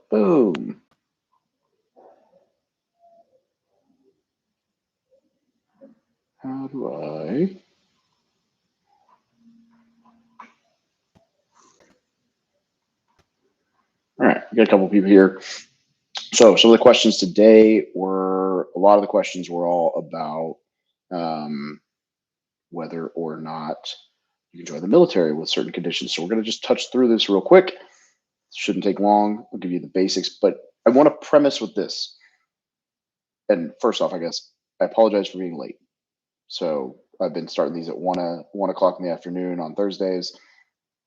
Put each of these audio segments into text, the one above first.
Boom. How do I? All right, we got a couple people here. So some of the questions today were a lot of the questions were all about whether or not you can join the military with certain conditions. So we're going to just touch through this real quick. Shouldn't take long. I'll give you the basics, but I want to premise with this. And first off, I guess I apologize for being late. So I've been starting these at 1 o'clock in the afternoon on Thursdays.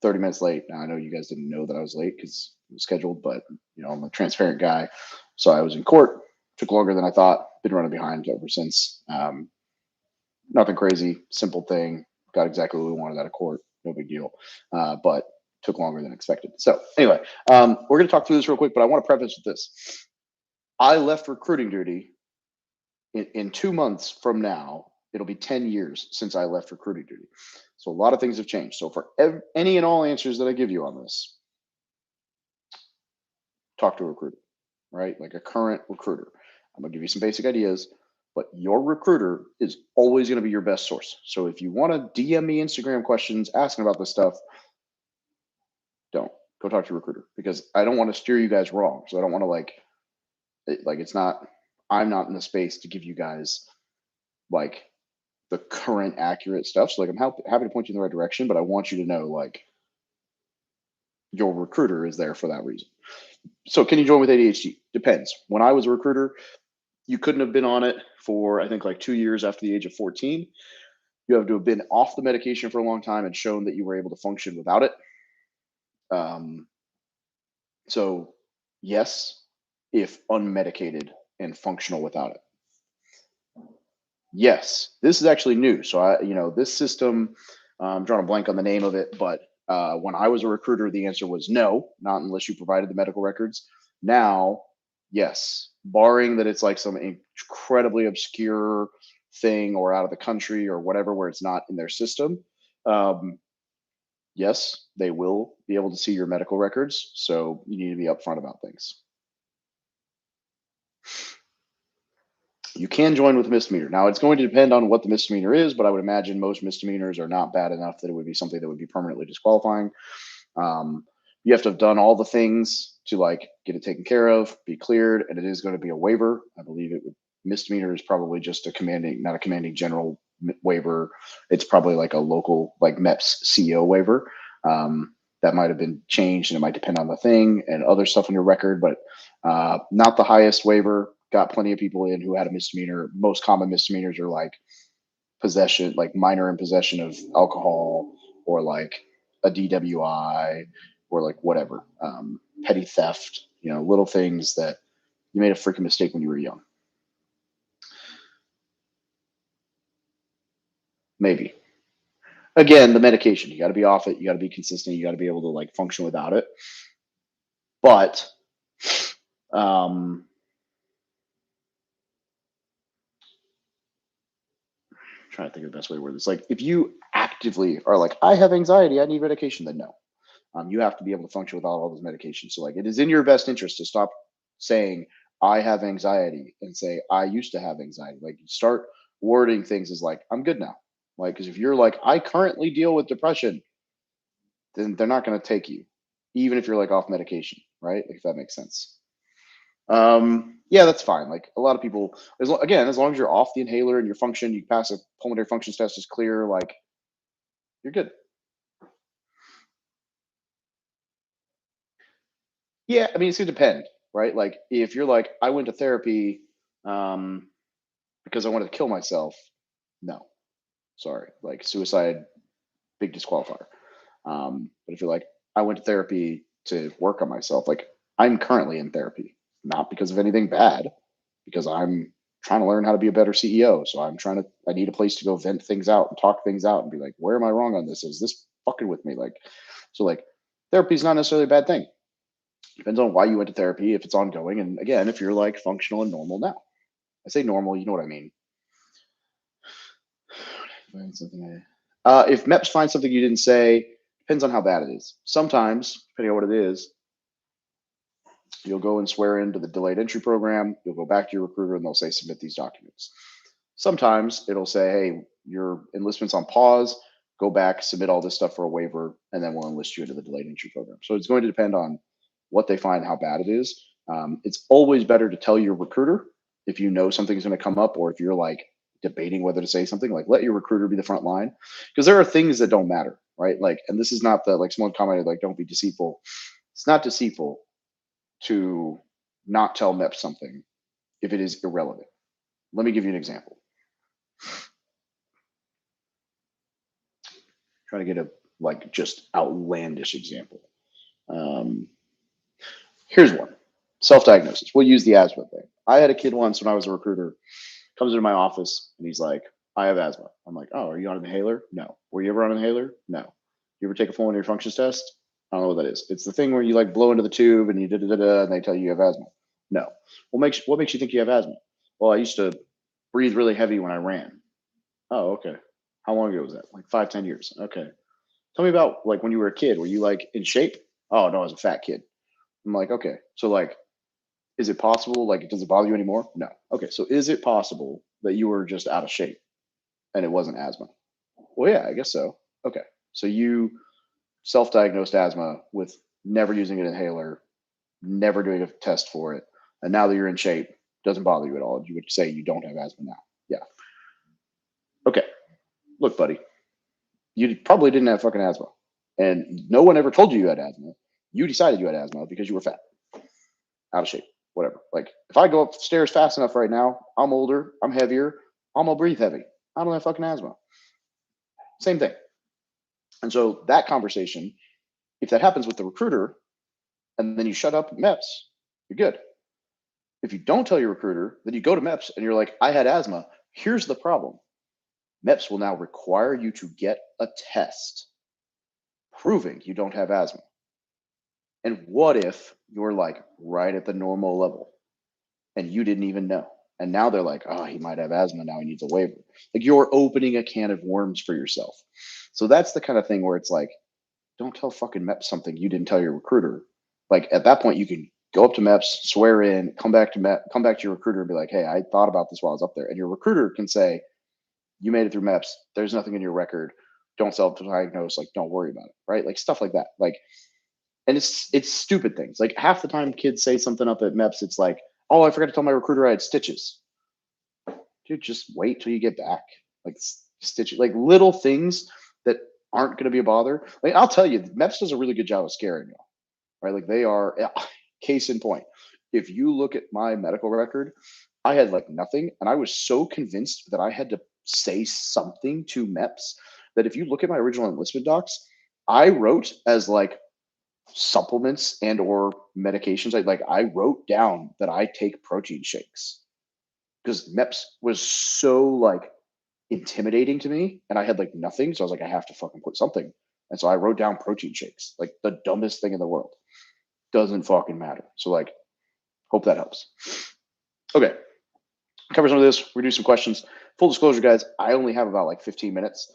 30 minutes late. Now I know you guys didn't know that I was late because it was scheduled, but I'm a transparent guy. So I was in court. Took longer than I thought. Been running behind ever since. Nothing crazy. Simple thing. Got exactly what we wanted out of court. No big deal. But took longer than expected. So anyway, we're going to talk through this real quick, but I want to preface with this. I left recruiting duty in 2 months from now. It'll be 10 years since I left recruiting duty. So a lot of things have changed. So for any and all answers that I give you on this, talk to a recruiter, right? Like a current recruiter. I'm going to give you some basic ideas, but your recruiter is always going to be your best source. So if you want to DM me Instagram questions asking about this stuff, don't go talk to your recruiter because I don't want to steer you guys wrong. So I don't want to it's not, I'm not in the space to give you guys like the current accurate stuff. So like I'm happy to point you in the right direction, but I want you to know like your recruiter is there for that reason. So can you join with ADHD? Depends. When I was a recruiter, you couldn't have been on it for I think like 2 years after the age of 14. You have to have been off the medication for a long time and shown that you were able to function without it. Um, so yes, if unmedicated and functional without it. Yes, this is actually new. So this system, I'm drawing a blank on the name of it, but when I was a recruiter, the answer was no, not unless you provided the medical records. Now, yes, barring that it's like some incredibly obscure thing or out of the country or whatever, where it's not in their system. Um, yes, they will be able to see your medical records. So you need to be upfront about things. You can join with a misdemeanor. Now, it's going to depend on what the misdemeanor is, but I would imagine most misdemeanors are not bad enough that it would be something that would be permanently disqualifying. You have to have done all the things to like get it taken care of, be cleared, and it is going to be a waiver. I believe it would misdemeanor is probably just not a commanding general waiver. It's probably like a local like MEPS CEO waiver. That might have been changed and it might depend on the thing and other stuff on your record, but not the highest waiver. Got plenty of people in who had a misdemeanor. Most common misdemeanors are like possession, like minor in possession of alcohol or like a DWI or like whatever, petty theft, little things that you made a freaking mistake when you were young. Maybe. Again, the medication, you got to be off it. You got to be consistent. You got to be able to like function without it. But um, trying to think of the best way to word this. Like, if you actively are like, I have anxiety, I need medication, then no. You have to be able to function without all those medications. So, like, it is in your best interest to stop saying, I have anxiety and say, I used to have anxiety. Like, start wording things as like, I'm good now. Like, because if you're like, I currently deal with depression, then they're not going to take you, even if you're like off medication, right? If that makes sense. Yeah, that's fine. Like a lot of people, as long as you're off the inhaler and your function, you pass a pulmonary functions test is clear, like you're good. Yeah, I mean, it's gonna depend, right? Like if you're like, I went to therapy um, because I wanted to kill myself, no, sorry, like suicide, big disqualifier. But if you're like, I went to therapy to work on myself, like I'm currently in therapy, not because of anything bad, because I'm trying to learn how to be a better CEO. So I need a place to go vent things out and talk things out and be like, where am I wrong on this? Is this fucking with me? Like therapy is not necessarily a bad thing. Depends on why you went to therapy, if it's ongoing. And again, if you're like functional and normal now, I say normal, you know what I mean. If MEPS finds something you didn't say, depends on how bad it is. Sometimes, depending on what it is, You'll go and swear into the delayed entry program. You'll go back to your recruiter and they'll say, submit these documents. Sometimes it'll say, hey, your enlistment's on pause. Go back, submit all this stuff for a waiver, and then we'll enlist you into the delayed entry program. So it's going to depend on what they find, how bad it is. It's always better to tell your recruiter if you know something's going to come up, or if you're like debating whether to say something, like let your recruiter be the front line, because there are things that don't matter, right? Like, and this is not the, like someone commented, like, don't be deceitful. It's not deceitful to not tell MEP something if it is irrelevant. Let me give you an example. Try to get a like just outlandish example. Here's one. Self-diagnosis. We'll use the asthma thing. I had a kid once when I was a recruiter, comes into my office and he's like, I have asthma. I'm like, oh, are you on an inhaler? No. Were you ever on an inhaler? No. You ever take a pulmonary functions test? I don't know what that is. It's the thing where you like blow into the tube and you da-da-da-da and they tell you have asthma. No. What makes you think you have asthma? Well, I used to breathe really heavy when I ran. Oh, okay. How long ago was that? Like 5-10 years. Okay. Tell me about like when you were a kid. Were you like in shape? Oh no, I was a fat kid. I'm like, okay. So like, is it possible? Like, does it bother you anymore? No. Okay. So is it possible that you were just out of shape and it wasn't asthma? Well, yeah, I guess so. Okay. So you self-diagnosed asthma with never using an inhaler, never doing a test for it, and now that you're in shape, doesn't bother you at all. You would say you don't have asthma now. Yeah. Okay. Look, buddy, you probably didn't have fucking asthma, and no one ever told you you had asthma. You decided you had asthma because you were fat, out of shape, whatever. Like if I go upstairs fast enough right now, I'm older, I'm heavier, I'm gonna breathe heavy. I don't have fucking asthma. Same thing. And so that conversation, if that happens with the recruiter, and then you shut up MEPS, you're good. If you don't tell your recruiter, then you go to MEPS and you're like, I had asthma. Here's the problem. MEPS will now require you to get a test proving you don't have asthma. And what if you're like right at the normal level and you didn't even know? And now they're like, oh, he might have asthma. Now he needs a waiver. Like you're opening a can of worms for yourself. So that's the kind of thing where it's like, don't tell fucking MEPS something you didn't tell your recruiter. Like at that point, you can go up to MEPS, swear in, come back to your recruiter and be like, hey, I thought about this while I was up there. And your recruiter can say, you made it through MEPS. There's nothing in your record. Don't self-diagnose. Like, don't worry about it. Right? Like stuff like that. Like, and it's stupid things. Like half the time kids say something up at MEPS, it's like, oh, I forgot to tell my recruiter I had stitches. Dude, just wait till you get back. Like stitches, like little things that aren't going to be a bother. Like I'll tell you, MEPS does a really good job of scaring you, right? Like they are, case in point. If you look at my medical record, I had like nothing, and I was so convinced that I had to say something to MEPS that if you look at my original enlistment docs, I wrote as like supplements and or medications. I wrote down that I take protein shakes because MEPS was so like intimidating to me, and I had like nothing, so I was like, I have to fucking put something, and so I wrote down protein shakes, like the dumbest thing in the world. Doesn't fucking matter. So like, hope that helps. Okay, cover some of this. We do some questions. Full disclosure, guys, I only have about like 15 minutes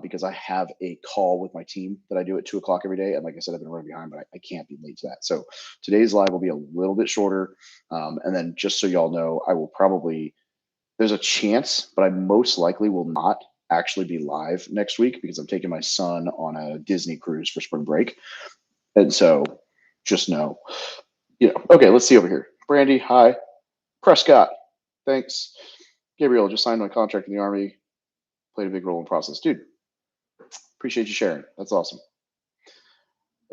because I have a call with my team that I do at 2 o'clock every day. And like I said, I've been running behind, but I can't be late to that. So today's live will be a little bit shorter. And then just so y'all know, I will probably, there's a chance, but I most likely will not actually be live next week because I'm taking my son on a Disney cruise for spring break. And so just know, okay, let's see over here. Brandy, hi. Prescott, thanks. Gabriel, just signed my contract in the Army. Played a big role in the process. Dude, appreciate you sharing. That's awesome.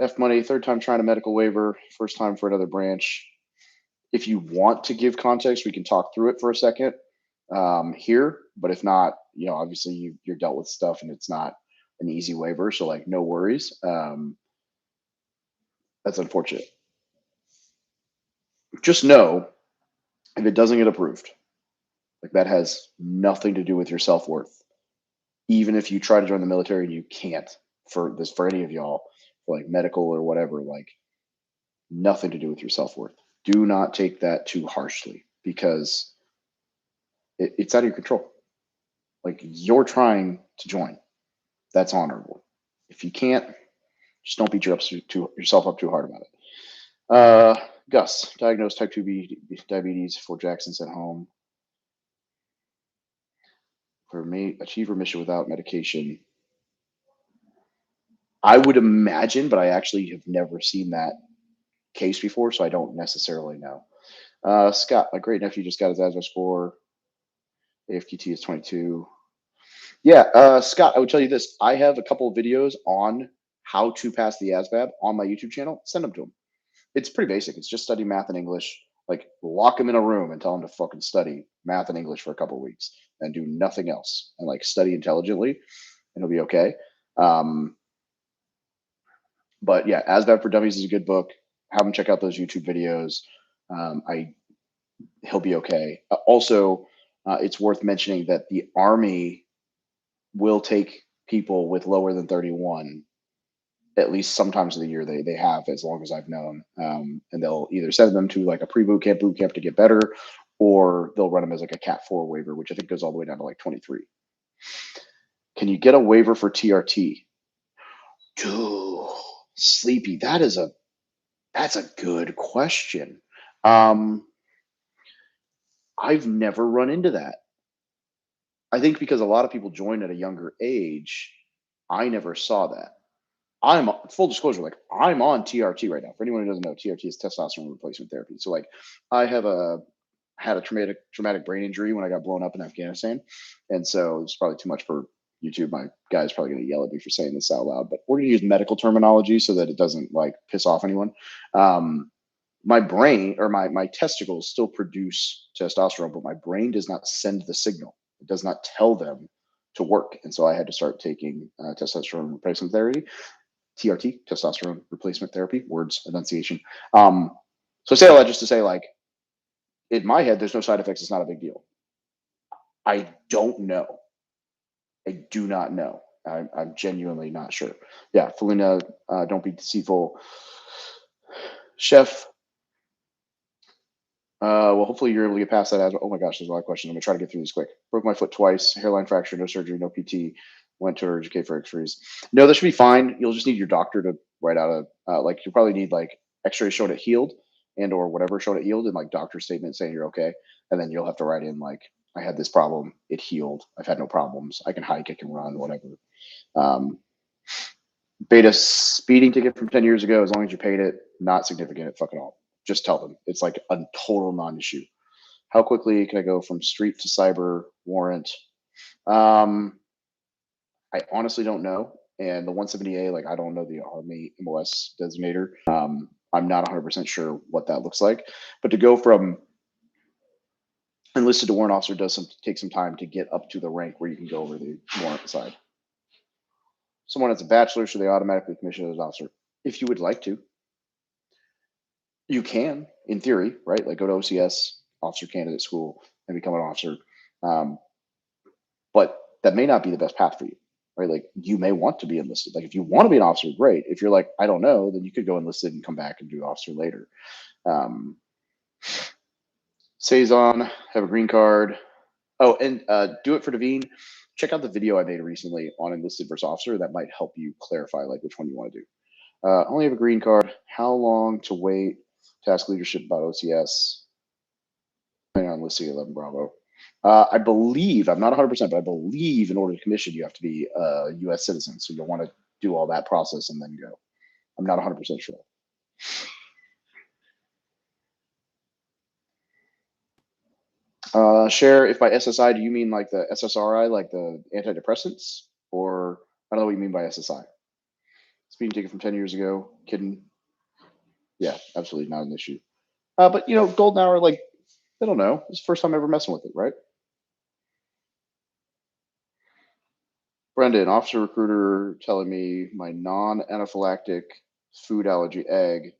F Money, third time trying a medical waiver, first time for another branch. If you want to give context, we can talk through it for a second here. But if not, obviously you're dealt with stuff and it's not an easy waiver. So like, no worries. That's unfortunate. Just know if it doesn't get approved, like that has nothing to do with your self-worth. Even if you try to join the military and you can't, for any of y'all, for like medical or whatever, like nothing to do with your self-worth. Do not take that too harshly because it's out of your control. Like you're trying to join. That's honorable. If you can't, just don't beat yourself up too hard about it. Gus, diagnosed type 2 diabetes before Jackson sent home. For me, achieve remission without medication. I would imagine, but I actually have never seen that case before, so I don't necessarily know. Scott, my great nephew just got his ASVAB score. AFQT is 22. Yeah, Scott, I would tell you this. I have a couple of videos on how to pass the ASVAB on my YouTube channel. Send them to him. It's pretty basic. It's just study math and English. Like, lock him in a room and tell him to fucking study math and English for a couple of weeks and do nothing else and like study intelligently, and he'll be okay. But yeah, ASVAB for Dummies is a good book. Have him check out those YouTube videos. He'll be okay. Also, it's worth mentioning that the Army will take people with lower than 31 at least sometimes of the year. They have, as long as I've known, and they'll either send them to like a pre-boot camp, boot camp to get better, or they'll run them as like a Cat 4 waiver, which I think goes all the way down to like 23. Can you get a waiver for TRT? Dude, Sleepy, that's a good question. I've never run into that. I think because a lot of people join at a younger age, I never saw that. I'm full disclosure, like I'm on TRT right now. For anyone who doesn't know, TRT is testosterone replacement therapy. So like I had a traumatic brain injury when I got blown up in Afghanistan. And so it's probably too much for YouTube. My guy's probably going to yell at me for saying this out loud, but we're going to use medical terminology so that it doesn't like piss off anyone. My brain or my testicles still produce testosterone, but my brain does not send the signal. It does not tell them to work. And so I had to start taking testosterone replacement therapy, TRT, testosterone replacement therapy, words, enunciation. So I say all that just to say, like, in my head, there's no side effects. It's not a big deal. I don't know. I do not know. I'm genuinely not sure. Yeah, Felina, don't be deceitful. Chef, well, hopefully you're able to get past that. Oh my gosh, there's a lot of questions. I'm gonna try to get through these quick. Broke my foot twice, hairline fracture, no surgery, no PT. Went to RGK for X-rays. No, that should be fine. You'll just need your doctor to write out a like. You probably need like X-rays showing it healed, and or whatever showing it healed, and like doctor statement saying you're okay. And then you'll have to write in like, I had this problem, it healed. I've had no problems. I can hike, I can run, whatever. Beta speeding ticket from 10 years ago. As long as you paid it, not significant at fucking all. Just tell them it's like a total non-issue. How quickly can I go from street to cyber warrant? I honestly don't know. And the 170A, like I don't know the Army MOS designator. I'm not 100% sure what that looks like. But to go from enlisted to warrant officer does take some time to get up to the rank where you can go over the warrant side. Someone that's a bachelor, should they automatically commission as an officer? If you would like to, you can, in theory, right? Like go to OCS, officer candidate school, and become an officer. But that may not be the best path for you, right? Like you may want to be enlisted. Like if you want to be an officer, great. If you're like, I don't know, then you could go enlisted and come back and do officer later. Saison, have a green card. Oh, and do it for Devine. Check out the video I made recently on enlisted versus officer. That might help you clarify like which one you want to do. Only have a green card. How long to wait? Task leadership about OCS. Depending on listing 11 Bravo. I believe, I'm not 100%, but I believe in order to commission, you have to be a U.S. citizen. So you'll want to do all that process and then go. I'm not 100% sure. Share, if by SSI, do you mean like the SSRI, like the antidepressants? Or I don't know what you mean by SSI. Speeding ticket from 10 years ago. Kidding. Yeah, absolutely not an issue. But, golden hour, like, I don't know. It's the first time ever messing with it, right? Brendan, officer recruiter telling me my non-anaphylactic food allergy egg.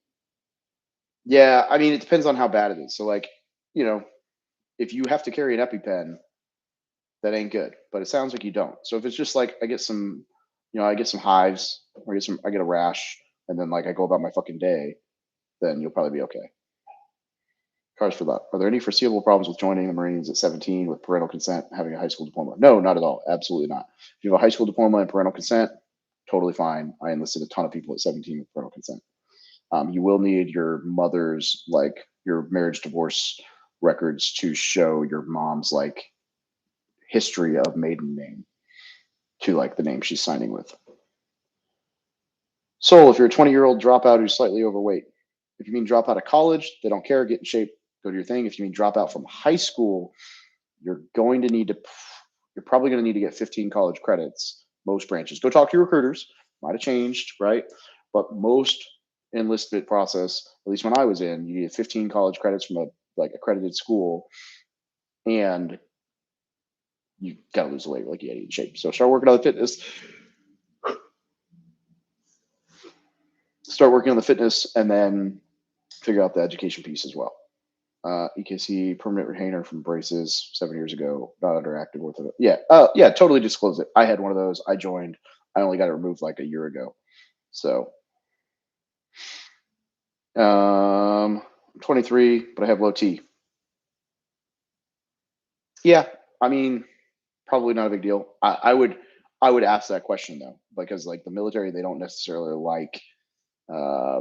Yeah, I mean, it depends on how bad it is. So, like, if you have to carry an EpiPen, that ain't good. But it sounds like you don't. So if it's just like I get some hives, or I get a rash, and then like I go about my fucking day, then you'll probably be okay. Cars for that. Are there any foreseeable problems with joining the Marines at 17 with parental consent, having a high school diploma? No, not at all. Absolutely not. If you have a high school diploma and parental consent, totally fine. I enlisted a ton of people at 17 with parental consent. You will need your mother's, like, your marriage divorce records to show your mom's, like, history of maiden name to, like, the name she's signing with. Soul, if you're a 20-year-old dropout who's slightly overweight, if you mean drop out of college, they don't care, get in shape, go to your thing. If you mean drop out from high school, you're going to need to, you're probably going to need to get 15 college credits. Most branches. Go talk to your recruiters. Might have changed, right? But most enlistment process, at least when I was in, you needed 15 college credits from a like accredited school, and you gotta lose the weight like you gotta get in shape. So start working on the fitness. Start working on the fitness, and then figure out the education piece as well. EKC permanent retainer from braces 7 years ago, not under active ortho. Yeah, yeah, totally disclose it. I had one of those. I joined. I only got it removed like a year ago. So, 23, but I have low T. Yeah, I mean, probably not a big deal. I would ask that question though, because like the military, they don't necessarily like, uh,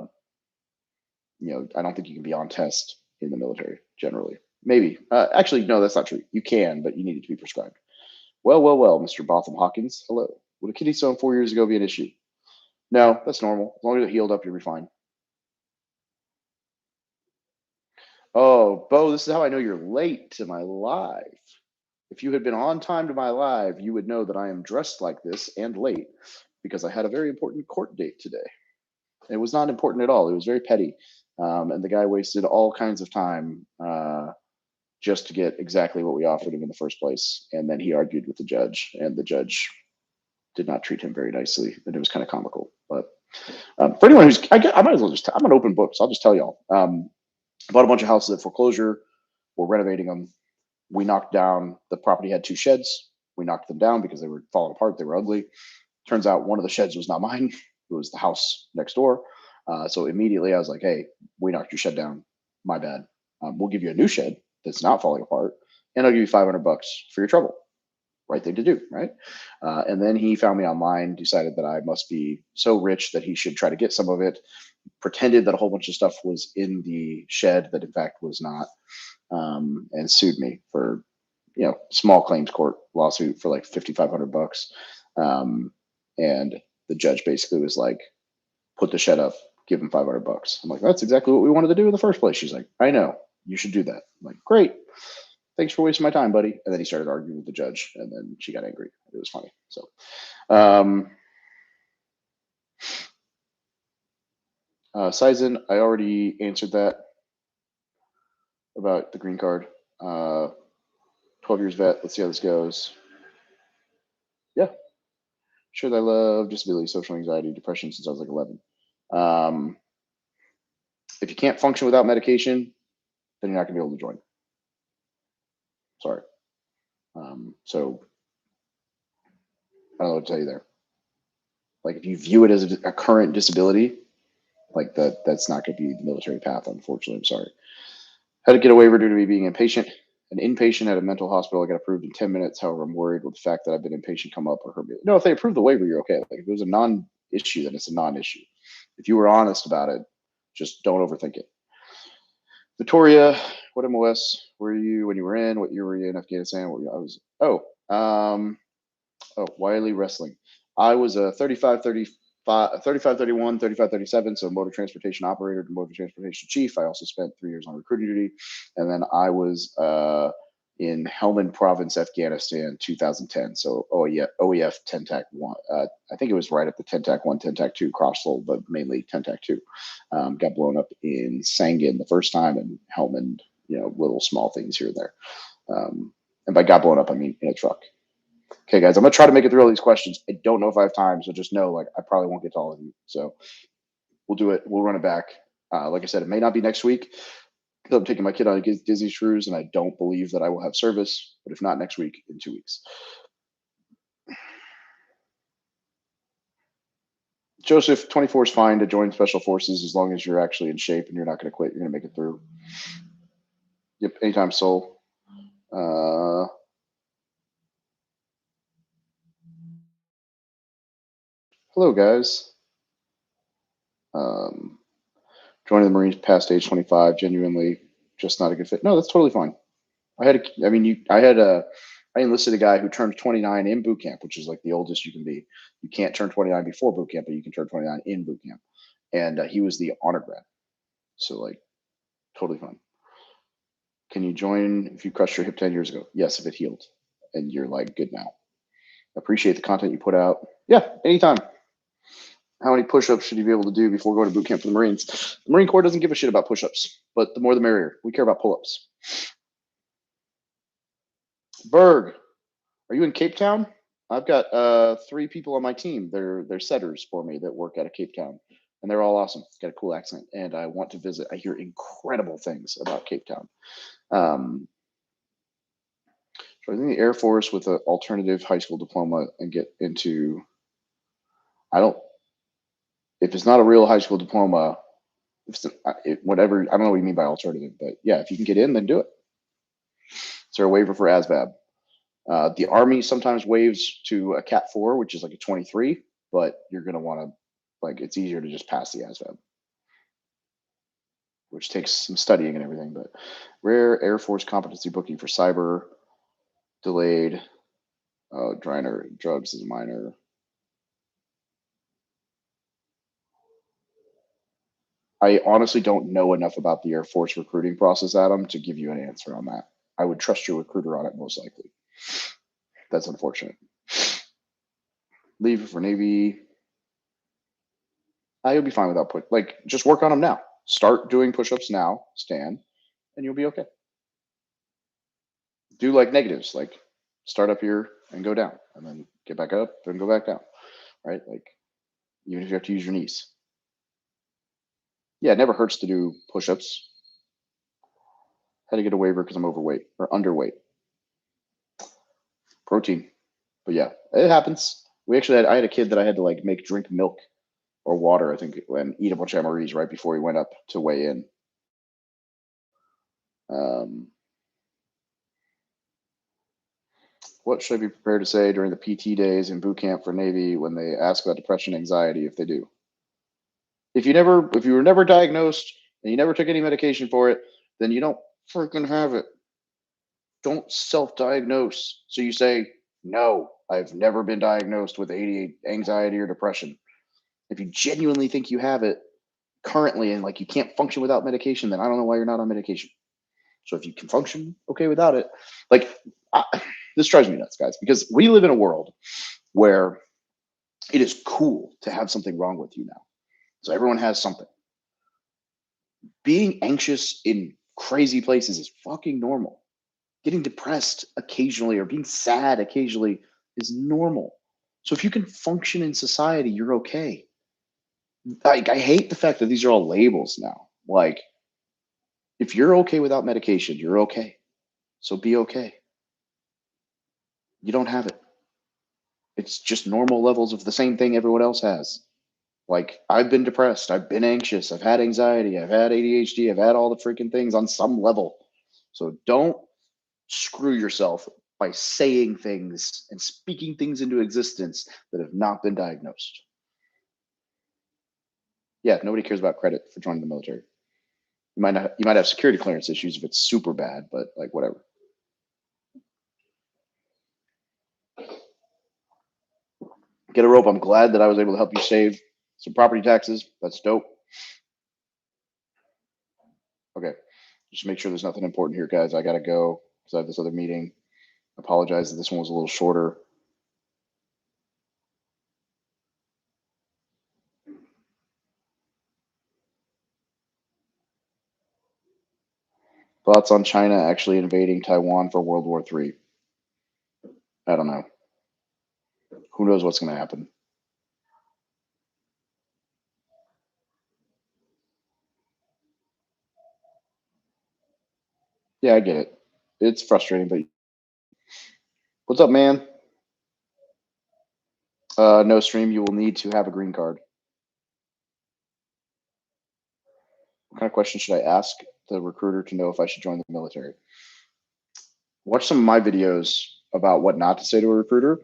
I don't think you can be on test in the military generally. Maybe. Actually, no, that's not true. You can, but you need it to be prescribed. Well, Mr. Botham Hawkins. Hello. Would a kidney stone 4 years ago be an issue? No, that's normal. As long as it healed up, you'll be fine. Oh, Bo, this is how I know you're late to my live. If you had been on time to my live, you would know that I am dressed like this and late because I had a very important court date today. It was not important at all. It was very petty. And the guy wasted all kinds of time just to get exactly what we offered him in the first place. And then he argued with the judge, and the judge did not treat him very nicely. And it was kind of comical. But for anyone who's, I might as well just, I'm an open book, so I'll just tell y'all. Bought a bunch of houses at foreclosure. We're renovating them. We knocked down, the property had two sheds. We knocked them down because they were falling apart. They were ugly. Turns out one of the sheds was not mine. It was the house next door. So immediately I was like, hey, we knocked your shed down. My bad. We'll give you a new shed that's not falling apart, and I'll give you $500 for your trouble. Right thing to do, right? And then he found me online, decided that I must be so rich that he should try to get some of it, pretended that a whole bunch of stuff was in the shed that in fact was not, and sued me for, small claims court lawsuit for like $5,500. And the judge basically was like, put the shed up, give him $500. I'm like, that's exactly what we wanted to do in the first place. She's like, I know, you should do that. I'm like, great. Thanks for wasting my time, buddy. And then he started arguing with the judge, and then she got angry. It was funny. So, Sizen, I already answered that about the green card. 12 years vet. Let's see how this goes. Yeah. Sure, I love disability, social anxiety, depression since I was like 11. If you can't function without medication, then you're not going to be able to join. Sorry. So I don't know what to tell you there. Like if you view it as a current disability, like that's not going to be the military path, unfortunately. I'm sorry. How to get a waiver due to me being inpatient. An inpatient at a mental hospital, I got approved in 10 minutes. However, I'm worried with the fact that I've been inpatient come up or hurt me. No, if they approve the waiver, you're okay. Like if it was a non-issue, then it's a non-issue. If you were honest about it, just don't overthink it. Victoria, what MOS were you when you were in? What year were you in Afghanistan? Wiley Wrestling. I was a 35, 31, 35, 37. So motor transportation operator to motor transportation chief. I also spent 3 years on recruiting duty. And then I was in Helmand Province, Afghanistan, 2010. So OEF TENTAC 1. I think it was right at the TENTAC 1, TENTAC 2 crossfold, but mainly TENTAC 2. Got blown up in Sangin the first time, and Helmand, little small things here and there. And by got blown up, I mean in a truck. Okay, guys, I'm gonna try to make it through all these questions. I don't know if I have time, so just know, like, I probably won't get to all of you. So we'll do it. We'll run it back. Like I said, it may not be next week. I'm taking my kid on a Disney cruise, and I don't believe that I will have service. But if not next week, in 2 weeks. Joseph, 24 is fine to join special forces as long as you're actually in shape and you're not going to quit. You're going to make it through. Yep, anytime, Soul. Hello, guys. Joining the Marines past age 25, genuinely just not a good fit. No, that's totally fine. I enlisted a guy who turned 29 in boot camp, which is like the oldest you can be. You can't turn 29 before boot camp, but you can turn 29 in boot camp. And he was the honor grad. So, like, totally fine. Can you join if you crushed your hip 10 years ago? Yes, if it healed and you're like good now. Appreciate the content you put out. Yeah, anytime. How many push-ups should you be able to do before going to boot camp for the Marines? The Marine Corps doesn't give a shit about push-ups, but the more the merrier. We care about pull-ups. Berg, are you in Cape Town? I've got 3 people on my team. They're setters for me that work out of Cape Town, and they're all awesome. Got a cool accent, and I want to visit. I hear incredible things about Cape Town. So I think the Air Force with an alternative high school diploma and get into. If it's not a real high school diploma, whatever. I don't know what you mean by alternative, but yeah, if you can get in, then do it. Is there a waiver for ASVAB? The Army sometimes waives to a Cat 4, which is like a 23, but you're going to want to, like, it's easier to just pass the ASVAB, which takes some studying and everything. But rare Air Force competency booking for cyber delayed. Driner drugs is a minor. I honestly don't know enough about the Air Force recruiting process, Adam, to give you an answer on that. I would trust your recruiter on it most likely. That's unfortunate. Leave for Navy. You'll be fine without just work on them now. Start doing push-ups now, Stan, and you'll be okay. Do like negatives, like start up here and go down, and then get back up and go back down, right? Like even if you have to use your knees. Yeah, it never hurts to do push-ups. Had to get a waiver because I'm overweight or underweight. Protein, but yeah, it happens. I had a kid that I had to like make drink milk or water, I think, and eat a bunch of MREs right before he went up to weigh in. What should I be prepared to say during the PT days in boot camp for Navy when they ask about depression, anxiety, if they do? If you were never diagnosed and you never took any medication for it, then you don't freaking have it. Don't self-diagnose. So you say, no, I've never been diagnosed with anxiety or depression. If you genuinely think you have it currently and like you can't function without medication, then I don't know why you're not on medication. So if you can function okay without it, this drives me nuts, guys, because we live in a world where it is cool to have something wrong with you now. So everyone has something. Being anxious in crazy places is fucking normal. Getting depressed occasionally or being sad occasionally is normal. So if you can function in society, you're okay. I hate the fact that these are all labels now. Like, if you're okay without medication, you're okay. So be okay. You don't have it. It's just normal levels of the same thing everyone else has. Like, I've been depressed. I've been anxious. I've had anxiety. I've had ADHD. I've had all the freaking things on some level. So don't screw yourself by saying things and speaking things into existence that have not been diagnosed. Yeah, nobody cares about credit for joining the military. You might have security clearance issues if it's super bad, but like whatever. Get a rope. I'm glad that I was able to help you save some property taxes. That's dope. Okay, just make sure there's nothing important here, guys. I gotta go because I have this other meeting. I apologize that this one was a little shorter. Thoughts on China actually invading Taiwan for World War III? I don't know. Who knows what's going to happen? Yeah, I get it. It's frustrating, but what's up, man? No stream. You will need to have a green card. What kind of question should I ask the recruiter to know if I should join the military? Watch some of my videos about what not to say to a recruiter,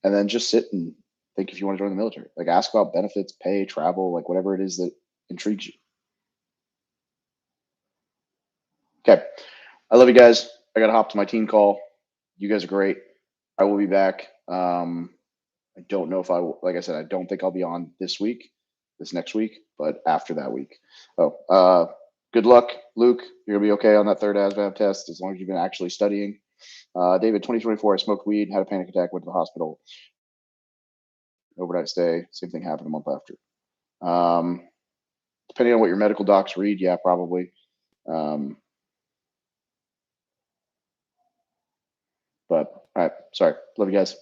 and then just sit and think if you want to join the military. Like, ask about benefits, pay, travel, like whatever it is that intrigues you. Okay. I love you guys. I got to hop to my team call. You guys are great. I will be back. I don't know if I will, like I said, I don't think I'll be on this next week, but after that week. Good luck, Luke. You're gonna be okay on that third ASVAB test as long as you've been actually studying. David, 2024, I smoked weed, had a panic attack, went to the hospital. Overnight stay, same thing happened a month after. Depending on what your medical docs read, yeah, probably. But all right, sorry. Love you guys.